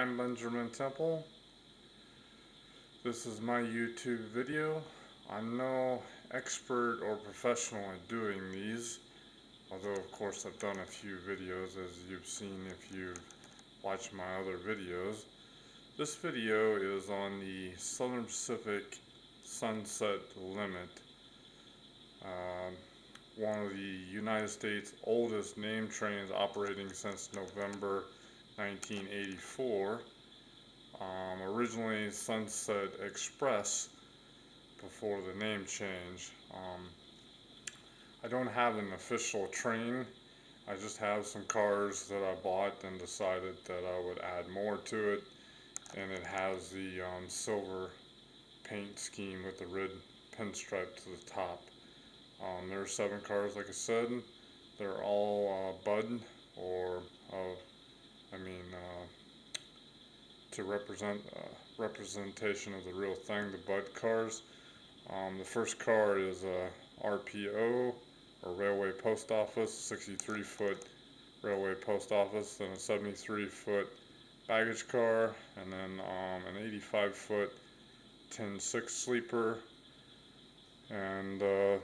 I'm Benjamin Temple. This is my YouTube video. I'm no expert or professional at doing these, although of course I've done a few videos, as you've seen if you've watched my other videos. This video is on the Southern Pacific Sunset Limit, one of the United States' oldest named trains, operating since November 1984. Originally Sunset Express before the name change. I don't have an official train. I just have some cars that I bought and decided that I would add more to it, and it has the silver paint scheme with the red pinstripe to the top. There are 7 cars, like I said. They're all Bud, or to represent representation of the real thing, the Bud cars. The first car is a RPO, or Railway Post Office, 63-foot Railway Post Office, then a 73-foot baggage car, and then an 85-foot 10-6 sleeper. And the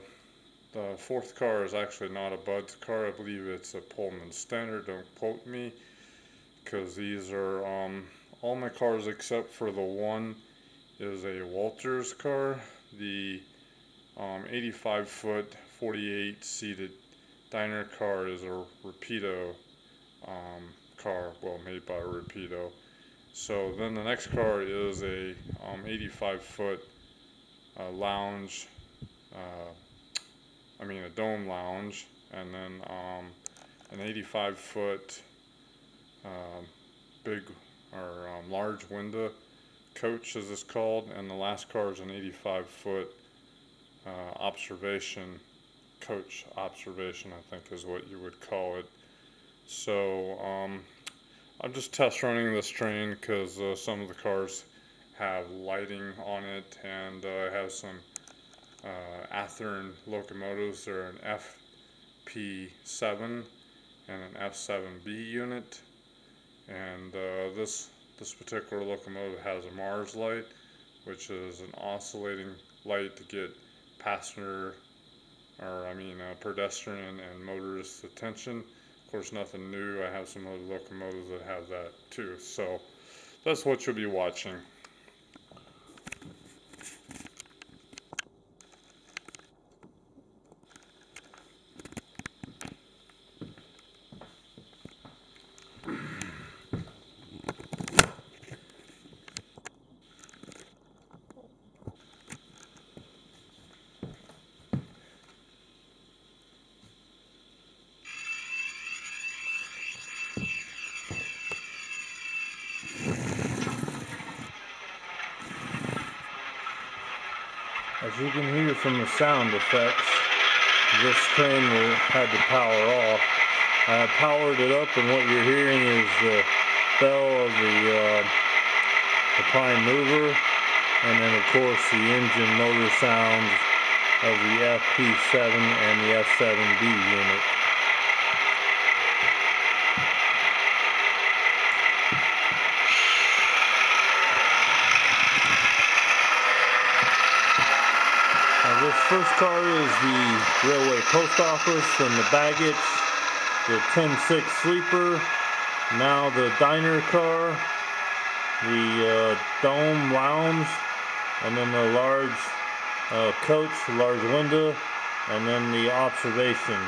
4th car is actually not a Bud's car. I believe it's a Pullman Standard. Don't quote me, because these are all my cars except for the one is a Walthers car. The 85-foot 48-seated diner car is a Rapido car, well, made by Rapido. So then the next car is a 85-foot lounge, a dome lounge, and then an 85-foot big or large window coach, as it's called, and the last car is an 85-foot observation coach. Observation, I think, is what you would call it. So I'm just test running this train because some of the cars have lighting on it, and I have some Athearn locomotives. They're an FP7 and an F7B unit, and this particular locomotive has a Mars light, which is an oscillating light to get passenger, pedestrian and motorist attention. Of course, nothing new. I have some other locomotives that have that too. So that's what you'll be watching. As you can hear from the sound effects, this train had to power off. I powered it up, and what you're hearing is the bell of the prime mover, and then of course the engine motor sounds of the FP7 and the F7B unit. This first car is the Railway Post Office, and the baggage, the 10-6 sleeper. Now the diner car, the dome lounge, and then the large coach, large window, and then the observation.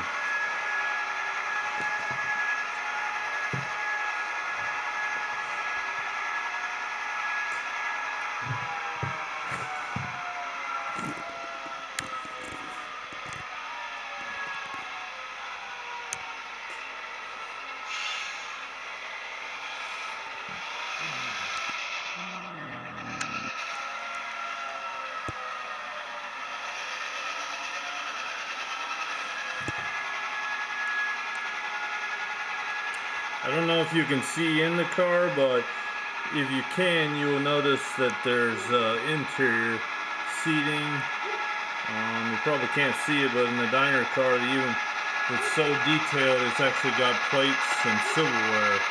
I don't know if you can see in the car, but if you can, you will notice that there's interior seating. You probably can't see it, but in the diner car, it's so detailed, it's actually got plates and silverware